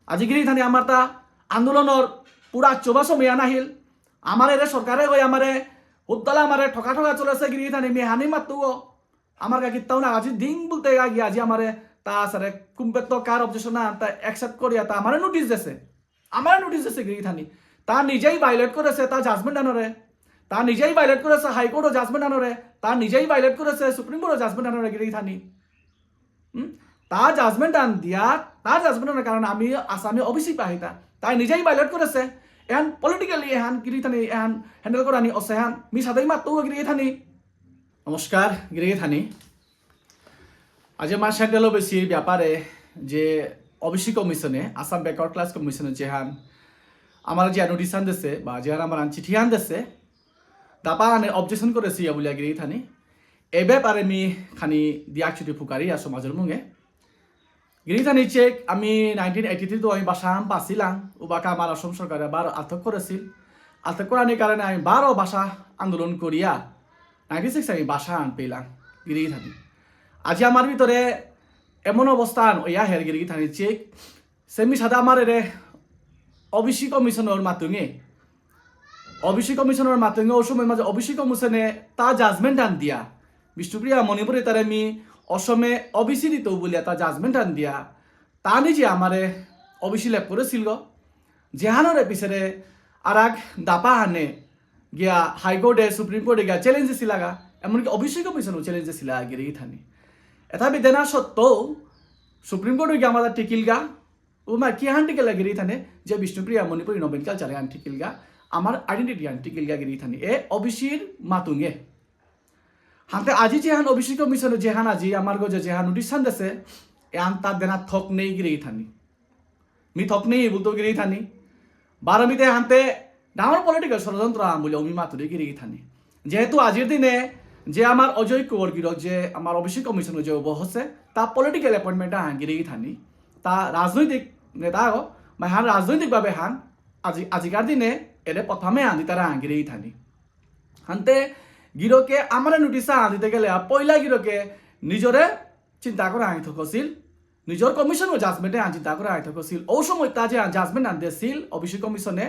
আজি গিরি থানি আমার তা আন্দোলনের পুরা চোবা সময় নাহিল আমার এর সরকারে কই আমারে উদ্দলা আমারে ঠকা ঠকা চলেছে গিরি থানি মেহানি মাতু আমার গা কিতাও না আজি দিন বলতে গিয়ে আজি আমারে তা সারে কুম্পেত কার অবজেকশন না তা অ্যাকসেপ্ট করিয়া তা আমারে নোটিশ দিছে গিরি থানি তা নিজেই ভাইলেট করেছে তা জাজমেন্ট আনরে তা নিজেই ভাইলেট করেছে হাইকোর্টও জাজমেন্ট আনরে তা নিজেই ভাইলেট করেছে সুপ্রিম কোর্টও জাজমেন্ট আনরে গিরি থানি তা জাজমেন্ট আন দিয়া তা জাজমেন্ট আনার কারণে আমি আসামে অভিষেক পাহিতা তাই নিজেই ভাইলেট করেছে এহান পলিটিক্যালি এহান গিরি থানি এহান হ্যান্ডেল করানি অসেহান মি সাদাই মাত্র গিরি থানি নমস্কার গিরি থানি আজ আমার সেন্ট্রাল বেশি ব্যাপারে যে অভিষেক কমিশনে আসাম ব্যাকওয়ার্ড ক্লাস কমিশনে যেহান আমার যে নোটিশ আন দিছে বা যেহান আমার চিঠি আন দিছে তাপা আনে অবজেকশন করেছি বলিয়া গিরি থানি এ ব্যাপারে মি খানি দিয়াক ছুটি ফুকারি আর সমাজের মুঙে গিরি থানি চেক আমি 1983 তো আমি বাসাম পাছিলাম উবাকা আমার অসম সরকারে বার আটক করেছিল আটক করার কারণে আমি 12 ভাষা আন্দোলন করিয়া 96 আমি বাসা আন পেলাম গিরি থানি আজি আমার ভিতরে এমন অবস্থান ওইয়া হের গিরি থানি চেক সেমি সাদা আমার রে অভিষেক কমিশনের মাতুঙে ও সময় মাঝে অভিষেক কমিশনে তা জাজমেন্ট আন দিয়া বিষ্ণুপ্রিয়া মণিপুরে তার আমি অসমে অবিসি দিত বলিয়া তা জাজমেন্ট আন দিয়া তা নিজে আমারে অবিসি লেপ করেছিল যেহানোর পিছনে আর এক দাপা হানে গিয়া হাইকোর্টে সুপ্রিম কোর্টে গিয়া চ্যালেঞ্জ দিছিলাগা এমনকি অভিষেক কমিশনও চ্যালেঞ্জ দিছিলা গিরি থানি এটা বিদেনা সত্ত্বেও সুপ্রিম কোর্টে গিয়া আমাদের টিকিলগা ও মা কি হান টিকেলা গিরি থানে যে বিষ্ণুপ্রিয়া মণিপুরী নবীন কালচারে আন টিকিলগা আমার আইডেন্টিটি আন টিকিলগা গিরি থানি এ অবিসির মাতুঙে হাতে আজি যেহান অভিষেক কমিশনে যেহান আজি আমার গজে যেহান নোটিশ আন দেছে এহান তার দেনা থক নেই গিরি থানি মি থক নেই বলতো গিরি থানি বারমিতে হানতে ডাঙর পলিটিক্যাল ষড়যন্ত্র বলে অমি মাতুরি গিরি থানি যেহেতু আজির দিনে যে আমার অজয় কুবর গিরক যে আমার অভিষেক কমিশনে যে বসছে তা পলিটিক্যাল এপয়েন্টমেন্ট হান গিরি থানি তা রাজনৈতিক নেতা বা হান রাজনৈতিকভাবে হান আজিকার দিনে এর প্রথমে আনি তারা হান গিরি থানি হানতে গিরকে আমার নোটিস আন দিতে গেলে পয়লা গিরকে নিজরে চিন্তা করে আনি থকছিল নিজের কমিশন ও জাজমেন্টে আন চিন্তা করে আনি থকছিল ও সময় তা যে জাজমেন্ট আন দিয়েছিল অভিষেক কমিশনে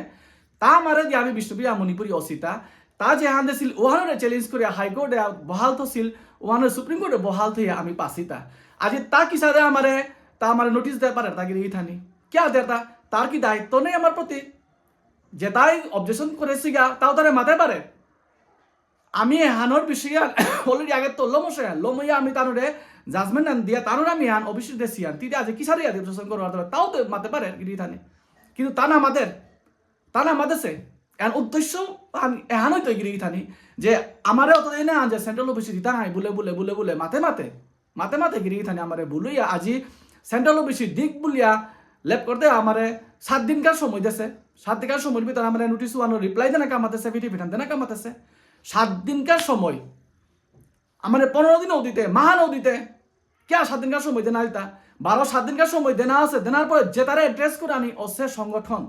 তা মারে দিয়ে আমি বিষ্ণুপ্রিয়া মণিপুরী অসিতা তা যে আন দিয়েছিল ওহানরে চ্যালেঞ্জ করে হাইকোর্টে বহাল থছিল ওহানের সুপ্রিম কোর্টে বহাল থইয়া আমি পাসিতা আজি তা কিসারে আমারে তা আমার নোটিস দেয় পারে তা গিরি থানি কে দেতা তার কি দায়িত্ব নেই আমার প্রতি যে তাই অবজেকশন করেছি গা তাও তারা মাথায় পারে আমি হানোর বিষয়ে অলরেডি আগে তো লমইয়া আমি তানোরে জাজমেন্ট আন দিয়া তানোর আমি হান অভিষেক দেশি আন তিতে আছে কিসারে আদি প্রশাসন করবার তাও তো মাতে পারে গিরি থানি কিন্তু তা না মাদেছে এর উদ্দেশ্য এহানই তো গিরি থানি যে আমারে অতদিন না যে সেন্ট্রাল অফিসে দিতা নাই বলে মাতে গিরি থানি আমারে বলুইয়া আজি সেন্ট্রাল অফিসে দিক বলিয়া লেপ করতে আমারে 7 দিনকার সময় দেছে 7 দিনকার সময়ের ভিতরে আমার নোটিস ওয়ানো রিপ্লাই দেনা কামাতেছে ফিটান দেনা কামাতেছে 7 দিনকার সময় আমার 15 দিনও দিতে মাহানও দিতে কে 7 দিনকার সময় দেনা দিতা 7 দিনকার সময় দেনা আছে দেনার পরে যে তারা অ্যাড্রেস করে আনি অসে সংগঠন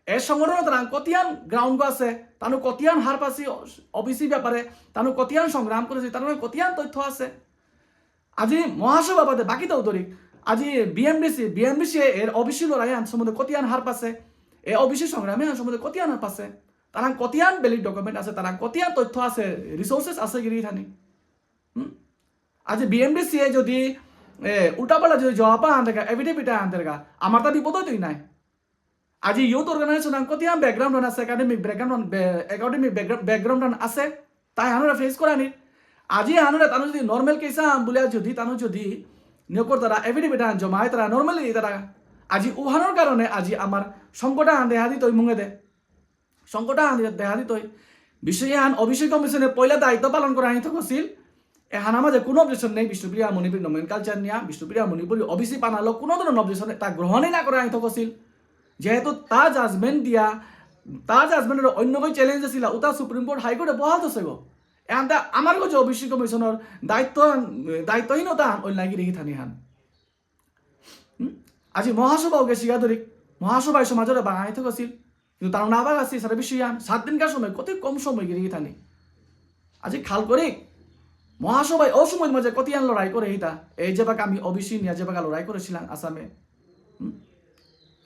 এর সংগঠন তারা কতিয়ান গ্রাউন্ড আছে তানু কতিয়ান হার পাসি অফিসি ব্যাপারে তানু কতিয়ান সংগ্রাম করেছে তার কতিয়ান তথ্য আছে আজি মহাসভা বাদে বাকি দৌতরি আজি বিএমডিসি এর অফিসি লড়াই আন সম্বন্ধে কতিয়ান হার পাছে এ অফিসি সংগ্রামে আন সম্বন্ধে কতিয়ান হার পাছে তারা কতিয়ান ভ্যালিড ডকুমেন্ট আছে তারা কতিয়ান তথ্য আছে রিসোর্সেস আছে গিরি থানি আজি বিএমডিসি যদি উল্টাপাল্টা যদি জবাব আন দেখা এভিডেভিট আন দেখা আমার তা বিপদ হইতই নাই আজি ইউথ অর্গানাইজেশন কতিয়ান ব্যাকগ্রাউন্ড আছে একাডেমিক ব্যাকগ্রাউন্ড আছে তাই হানুরা ফেস করে আনি আজি হানুরা তানু যদি নর্মাল কেস আন বলে যদি তানু যদি নিয়োগর তারা এভিডেভিট আন জমায় তারা নর্মালি তারা আজি উহানোর কারণে আজি আমার সংকট আন দেহা দিতই মুঙে দে সংকট আন দেহা দিতই বিষয়ে আন অভিষেক কমিশনে পয়লা দায়িত্ব পালন করে আনি থকছিল এহান মাঝে কোনো অবজেকশন নেই বিষ্ণুপ্রিয়া মণিপুরী নবীন কালচার নিয়া বিষ্ণুপ্রিয়া মণিপুরী অভিষেক পানালো কোনো ধরনের অবজেকশন তা গ্রহণই না করে আনি থকছিল যেহেতু তা জাজমেন্টের অন্য কই চ্যালেঞ্জ আছিল ওটা সুপ্রিম কোর্ট হাইকোর্টে বহাল থছে গো এখন আমার কাছে অভিষেক কমিশনের দায়িত্বহীনতা অন্যায় রেখে থানি হান আজি মহাসভাও গেছি গাদরিক মহাসভায় সমাজের বাঙালি থকছিল কিন্তু তার না বাগ আছে সারা বিশ্ব 7 দিনকার সময় কত কম সময় রেখে থানি আজি খাল করি মহাসভায় অসময়ের মাঝে কতিয়ান লড়াই করে হিতা এই যে বাক আমি অবিসি নিয়ে যে বাকা লড়াই করেছিলাম আসামে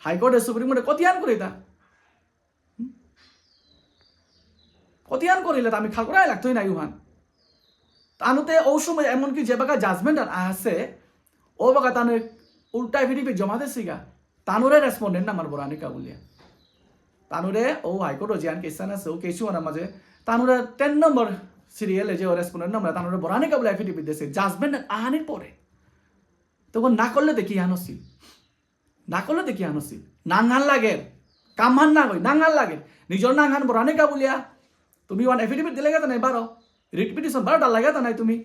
হাইকোর্টে সুপ্রিম কোর্টে কতিয়ান করে তা কতিয়ান করিলে আমি খাল করাই লাগতোই না ইউহান তানুতে ও সময় এমনকি যে বাগা জাজমেন্ট আছে ও বাগা তানে উল্টা এফিডেভিট জমা দিছিগা তানুরে রেসপন্ডেন্ট নাম্বার বরানিকা বলিয়া তানুরে ও হাইকোর্ট জিয়ান কেসান আছে ও কেসু না মাঝে তানুরে 10 নম্বর সিরিয়ালে যে রেসপন্ডেন্ট নাম্বার তানুরে বরানিকা বলে এফিডেভিট দিছে জাজমেন্ট আহানির পরে তখন না করলে দেখি আনছি না করলে দেখি আনছি নাঙ্গান লাগে কামহান না কই নাঙ্গান লাগে নিজর নাঙ্গান বরানিকা বলিয়া তুমি ওয়ান এফিডেভিট দিলে গেতা নাই বারো রিট পিটিশন বারোটা লাগে তা নাই তুমি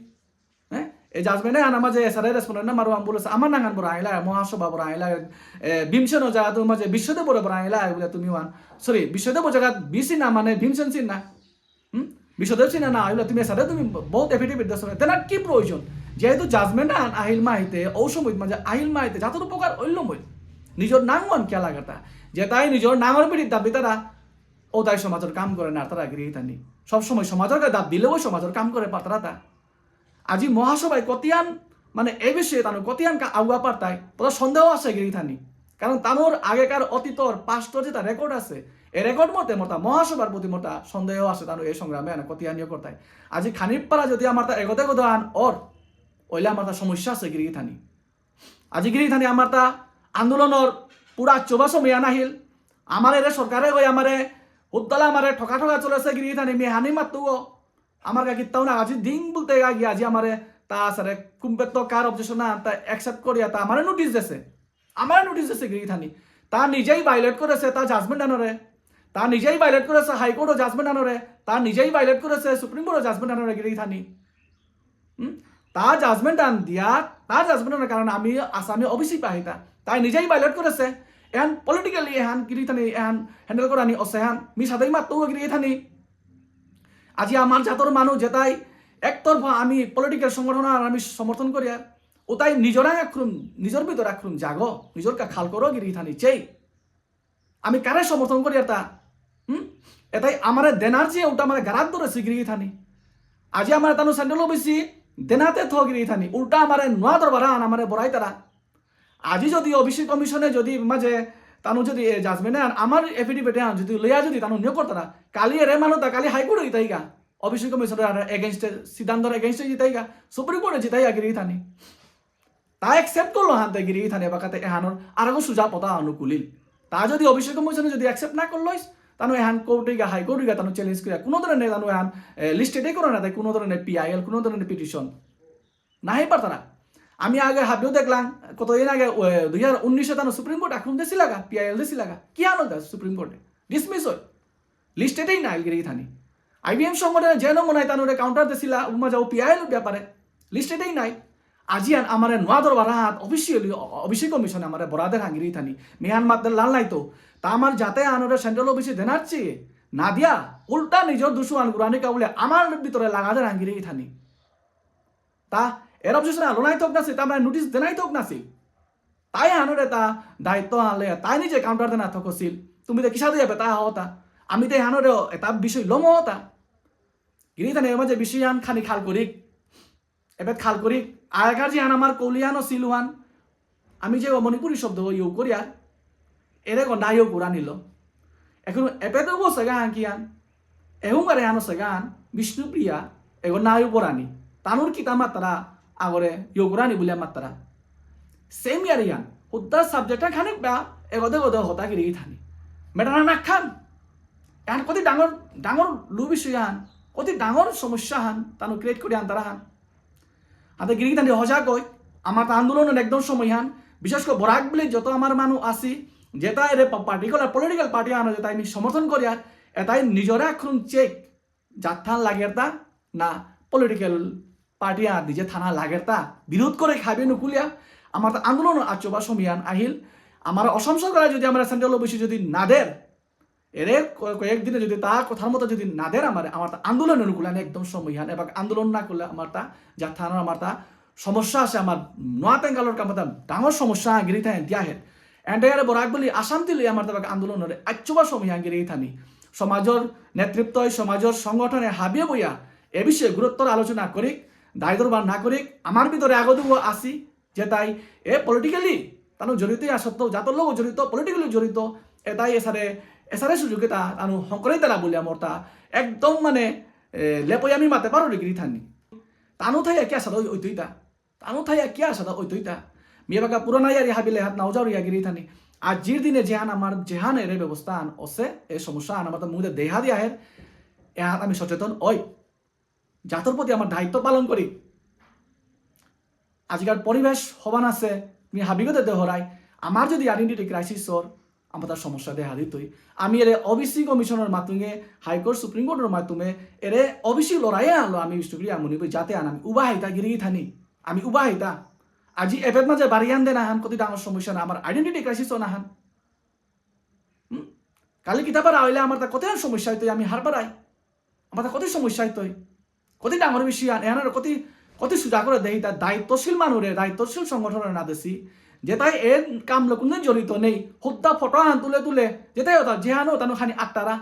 হ্যাঁ এই জাজমেন্টে আনা মাঝে এসআরআই রেসপন্ডেন্ট নাম্বার ওয়ান বলেছে আমার নাঙ্গান বড় আইলা মহাসভা বড় আইলা ভীমসেনও জায়গা তোমার মাঝে বিশ্বদেব বড় আইলা বলে তুমি ওয়ান সরি বিশ্বদেব জায়গা বিসি না মানে ভীমসেন চিন না বিশ্বদেব চিনা না আইলা তুমি এসআরআই তুমি বহুত এফিডেভিট দিছো তেনার কি প্রয়োজন যেহেতু জাজমেন্ট আন আহিল মাহিতে ঔষমইত মাঝে আহিল মাহিতে যাত উপকার অল্য মই নিজের নাঙ্গন কে লাগাতা যে তাই নিজের নাঙর পিড়ির দাবি তারা ও তাই সমাজের কাম করে না তারা গৃহীতানি সবসময় সমাজের দাব দিলেও সমাজের কাম করে পাতারা তা আজি মহাসভায় কতিয়ান মানে এই বিষয়ে তানো কতিয়ান আগুয়া পারতায় তোরা সন্দেহ আছে গৃহীতানি কারণ তানোর আগেকার অতীতর পাস্টর যে তার রেকর্ড আছে এই রেকর্ড মতে মোটা মহাসভার প্রতি মোটা সন্দেহ আছে তানো এই সংগ্রামে কতিয়ানীয় করতায় আজি খানিপাড়া যদি আমার তা এগোতে এগোতে আন ওর ওইলে আমার তা সমস্যা আছে গৃহীতানি আজি গৃহীতানি আমার তা আন্দোলনের পুরা চোবা সময় আনাহিল আমার এর সরকারে কই আমারে উদ্দলা আমারে ঠকা ঠকা চলেছে গৃহীতানি মেয়ে হানি মাতুও আমার গাকি তাও না আজি দিন বলতে গিয়ে আজি আমারে তা সারে কুম্পেত্ত কার অবজেকশন না তা অ্যাকসেপ্ট করিয়া তা আমারে নোটিশ দিছে গৃহীতানি তা নিজেই ভাইলেট করেছে তা জাজমেন্ট আনরে তা নিজেই ভাইলেট করেছে হাইকোর্টও জাজমেন্ট আনরে তা নিজেই ভাইলেট করেছে সুপ্রিম কোর্টও জাজমেন্ট আনরে গৃহীতানি তা জাজমেন্ট আন দিয়া তা জাজমেন্ট আনার কারণে আমি আসামি অভিষেক পাহিতা তাই নিজেই ভাইলেট করেছে এহান পলিটিক্যালি এহান গৃহীতানি এহান হ্যান্ডেল করানি অসেহান মি সাদাই মাত্র গৃহীতানি আজি আমার জাতর মানুষ যেটাই একতরফা আমি পলিটিক্যাল সংগঠন আর আমি সমর্থন করি আর ও তাই নিজরা আক্রম নিজের ভিতর আক্রম জাগ নিজের খাল করো গিরিথানি চেই আমি কারে সমর্থন করি আর তা এটাই আমার দেনার যে ওটা আমার গারাত ধরেছি গিরিথানি আজি আমার তানো স্যান্ডেলও বেশি দেনাতে থ গিরিথানি উল্টা আমার নোয়া দরবার আন আমার বড়াই তারা আজি যদি অভিষেক কমিশনে যদি মাঝে তানো যদি জাজমেন্টে আন আমার এফিডেভিটে আন যদি লইয়া যদি তানো নিয়োগ করতারা কালি এরে মানো তা কালি হাইকোর্টে জিতাইগা অভিষেক কমিশনের এগেনস্টে সিদ্ধান্তর এগেনস্টে জিতাইগা সুপ্রিম কোর্টে জিতাইগা গিরিথানি তা অ্যাকসেপ্ট করলো হাতে গিরিথানি বাকাতে এহানোর আর সুজা পতা অনুকূলিল তা যদি অভিষেক কমিশনে যদি অ্যাকসেপ্ট না করলো তানো এহান কোর্টে হাইকোর্টে তানো চ্যালেঞ্জ করিয়া কোনো ধরনের তানো এহান লিস্টেডে করো না তাই কোনো ধরনের পিআইএল কোনো ধরনের পিটিশন নাহি পারতারা আমি আগে হাবিও দেখলাম কতদিন আগে 2019 তানো সুপ্রিম কোর্ট আক্রমণ দিয়েছিল পিআইএল দিয়েছিল কি আনো দা সুপ্রিম কোর্টে ডিসমিস হয় লিস্টেটেই নাই গিরিথানি আইবিএম সংগঠনে যেন মনে হয় তানোরে কাউন্টার দিয়েছিল মজা ও পিআইএল ব্যাপারে লিস্টেটেই নাই আজি আমার নোয়া দরবার হাত অফিসিয়ালি অভিষেক কমিশনে আমার বরাদের হাঙ্গিরি থানি মেহান মাতদের লাল নাই তো তা আমার যাতে আনোরে সেন্ট্রাল অফিসে দেনাচ্ছি না দিয়া উল্টা নিজের দুশো আন গুরানিকা বলে আমার ভিতরে লাগাদের হাঙ্গিরি থানি তা এর অবজেকশন আলো নাই তোক নাছি তা আমরা নোটিশ দেনাই তোক নাছি তাই আনোরে তা দায়িত্ব আনলে তাই নিজে কাউন্টার দেনা থকছিল তুমি তো কিসা দিয়ে তা হতা আমি তো আনোরে এটা বিষয় লম হতা গিরি থানি এর মাঝে বিষয় আন খানি খাল করি এবার খাল করি আগেকার যে আমার কলিয়ান ও সিলুয়ান আমি যে মণিপুরী শব্দ ইউ করিয়া এরে নাইও কোরআন নিল এখন এপেতো বসে গান কিয়ান এহুঙ্গারে আনো সে গান বিষ্ণুপ্রিয়া এগো নাইও পরানি তানুর কিতা মাত্রা আগরে ইউ কোরআনি বলে মাত্রা সেম ইয়ারিয়ান উদ্দার সাবজেক্টটা খানিক বা এগদে গদে হতা গিরি থানি মেটানা না খান এখন কত ডাঙর ডাঙর লু বিষয় হান কত ডাঙর সমস্যা হান তানু ক্রিয়েট করি আন তারা হান হাতে গিরি থানি হজা কই আমার আন্দোলনের একদম সময় হান বিশেষ করে বরাক বলে যত আমার মানুষ আসি যেটা এর পার্টিকুলার পলিটিক্যাল পার্টি আনো যেটা আমি সমর্থন করি আর এটাই নিজরা এখন চেক যার থান লাগের তা না পলিটিক্যাল পার্টি আর নিজে থানা লাগের তা বিরোধ করে খাবে নুকুলিয়া আমার আন্দোলন আচবা সমিয়ান আহিল আমার অসম সরকার যদি আমরা সেন্ট্রাল অফিসে যদি না দের এরে কয়েকদিনে যদি তা কথার মতো যদি না দের আমার আন্দোলন অনুকূলান একদম সমিয়ান এবং আন্দোলন না করলে আমার তা যার থানার আমার তা সমস্যা আছে আমার নোয়া টেঙ্গালোর কাম ডাঙর সমস্যা গিরি থাকে দিয়া হে এন্টায়ার বরাক বলি আসাম দিলে আমার তাকে আন্দোলনের আচবা সমিয়ান গিরি থানি সমাজের নেতৃত্ব সমাজের সংগঠনে হাবিয়ে বইয়া এ বিষয়ে গুরুত্বর আলোচনা করিক দায় দরবার না করিক আমার ভিতরে আগদুব আসি যে তাই এ পলিটিক্যালি তানো জড়িতই আসত্ত্বেও জাতর লোক জড়িত পলিটিক্যালি জড়িত এটাই এসারে সুযোগে তা তানো শঙ্করেই তারা বলে আমার তা একদম মানে লেপই আমি মাতে পারো ডিগ্রি থানি তানো থাই একে আসাদা ওইতইতা তানো থাই একে আসাদা ওইতইতা মেয়েবাকা পুরানাই আর হাবিলে হাত নাওজাও ইয়াগিরি থানি আজির দিনে যেহান আমার যেহান এর ব্যবস্থা আন অসে এই সমস্যা আন আমার মুদে দেহা দিয়া হের এহাত আমি সচেতন ওই জাতর প্রতি আমার দায়িত্ব পালন করি আজকাল পরিবেশ হবান আছে তুমি হাবিগতে দেহরাই আমার যদি আইডেন্টিটি ক্রাইসিসর আমার তার সমস্যা দেখা দিতই আমি এর ওবিসি কমিশনের মাধ্যমে হাইকোর্ট সুপ্রিম কোর্টের মাধ্যমে এর ওবিসি লড়াই আনলো আমি বিষ্ণুপ্রিয় আমনি যাতে আন আমি উবা হাইতা গিরি থানি আমি উবা হাইতা আজি এপের মাঝে বাড়ি আন দেন আহান কতি ডাঙর সমস্যা না আমার আইডেন্টিটি ক্রাইসিস না হান কালি কিতাবার আইলে আমার তা কত সমস্যা হইতই আমি হার পারাই আমার তা কত সমস্যা হইতই কতি ডাঙর বেশি আন এনার কতি সুজা করে দেই তার দায়িত্বশীল মানুষের দায়িত্বশীল সংগঠনের না দেশি যেটাই এর কাম কোনো জড়িত নেই হুদ্দা ফটো হান তুলে যেটাই ওটা যেহানো তানো খানি আটটারা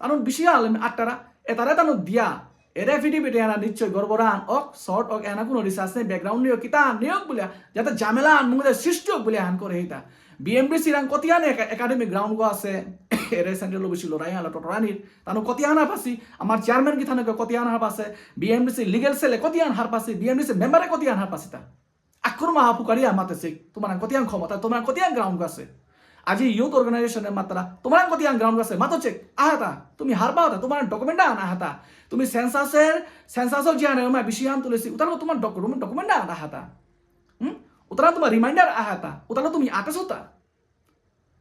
তানো বেশি আলম আটটারা এটারে তানো দিয়া এর এফিডেভিট এনা নিশ্চয় গর্বরান ওক শর্ট ওক এনা কোনো রিসার্চ নেই ব্যাকগ্রাউন্ড নিয়োগ কিতা নিয়োগ বলে যাতে ঝামেলা আন মুখে সৃষ্টি হোক বলে হান করে এইটা বিএমবিসি রাং কতিয়ান একাডেমিক গ্রাউন্ড গো আছে এরে সেন্ট্রাল বেশি লড়াই আলো টটরানির তানো কতিয়ান হার পাসি আমার চেয়ারম্যান কি থানো কতিয়ান হার পাসে বিএমবিসি লিগেল সেলে কতিয়ান হার পাসি বিএমবিসি মেম্বারে কতিয়ান হার পাসি তা আখর মাহা ফুকারি আমাতেছে তোমার কতিয়ান ক্ষমতা তোমার কতিয়ান গ্রাউন্ড আছে আজি ইউথ অর্গানাইজেশনের মাত্রা তোমার কতিয়ান গ্রাউন্ড আছে মাতো চেক আহাতা তুমি হার পাওতা তোমার ডকুমেন্ট আনা হাতা তুমি সেন্সাসের যে আনে বেশি আন তুলেছি উতারো তোমার ডকুমেন্ট আনা হাতা উতারা তোমার রিমাইন্ডার আহাতা উতারো তুমি আকাশতা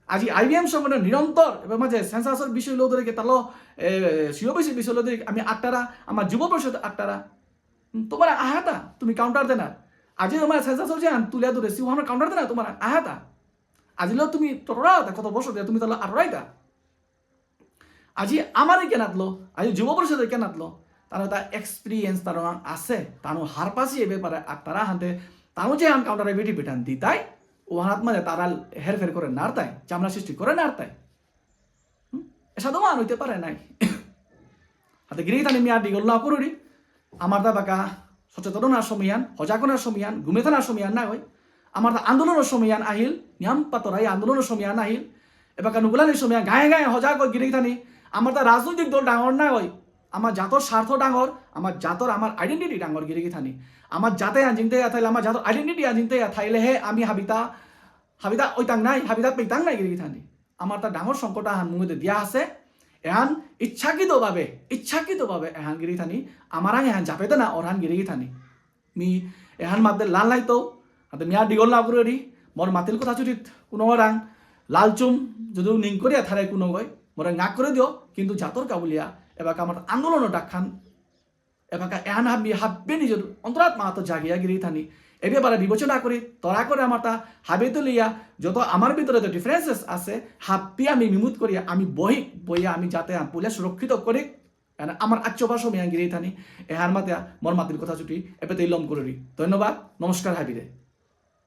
আজি আইবিএম সংগঠন নিরন্তর এবার মাঝে সেন্সাসের বিষয় লো ধরে তালো সিওবিসি বিষয় লো ধরে আমি আটটারা আমার যুব পরিষদ আটটারা তোমার আহাতা তুমি কাউন্টার দেনা আজি তোমার সেন্সাসের যে আন তুলে ধরে সিওহানোর কাউন্টার দেনা তোমার আহাতা আজিলেও তুমি ততরা কত বছর দিয়ে তুমি তাহলে আটরাইতা আজি আমারই কেনাতলো আজি যুব পরিষদে কেনাতলো তার তা এক্সপিরিয়েন্স তার আছে তানো হার পাসি এ ব্যাপারে আর তারা হাতে তানো যে আন কাউন্টারে বেটি বেটান দিতাই ও হাত মাঝে তারা হেরফের করে নাড়তায় চামড়া সৃষ্টি করে নাড়তায় এসা তো মান হইতে পারে নাই হাতে গিরি তানি মিয়া ডিগল না করুরি আমার দা বাকা সচেতনার সমিয়ান সজাগনার সমিয়ান গুমেথানার সমিয়ান না হয় আমার দা আন্দোলনের সমিয়ান আহিল নিয়ম পাতরাই আন্দোলনের সমিয়ান আহিল এবার নুগুলানির সমিয়ান গায়ে গায়ে সজাগ গিরি থানি আমার দা রাজনৈতিক দল ডাঙর না হয় আমার জাতর স্বার্থ ডাঙর আমার জাতর আমার আইডেন্টিটি ডাঙর গিরি থানি আমার জাতে আনজিংতে থাইলে আমার জাতর আইডেন্টিটি আনজিংতে থাইলে হে আমি হাবিতা ওইতাং নাই হাবিতা পেতাং নাই গিরি থানি আমার তা ডাঙর সংকট আহান মুখে দিয়া আছে এহান ইচ্ছাকৃতভাবে এহান গিরি থানি আমার এহান জাপেতে না ওরহান গিরি থানি মি এহান মাতে লাল লাইতো হাতে মিয়া ডিগল না করে মোর মাতিল কথা চুরিত কোনো রাং লালচুম যদি নিং করিয়া থারে কোনো গয় মোরা নাক করে দিও কিন্তু জাতর কাবুলিয়া এবাকা আমার আন্দোলনের ডাকখান এবাকা এহান হাববে নিজের অন্তরাত্মা তো জাগিয়া গিরি থানি এ ব্যাপারে বিবেচনা করি তরা করে আমার তা হাবে তুলিয়া যত আমার ভিতরে যে ডিফারেন্সেস আছে হাব্বি আমি মিমুত করিয়া আমি বইয়া আমি যাতে পুলিশ সুরক্ষিত করি আমার আচ্ছবাস মিয়া গিরি থানি এহার মাতে মোর মাতির কথা ছুটি এপেতে লম করি ধন্যবাদ নমস্কার হাবিরে।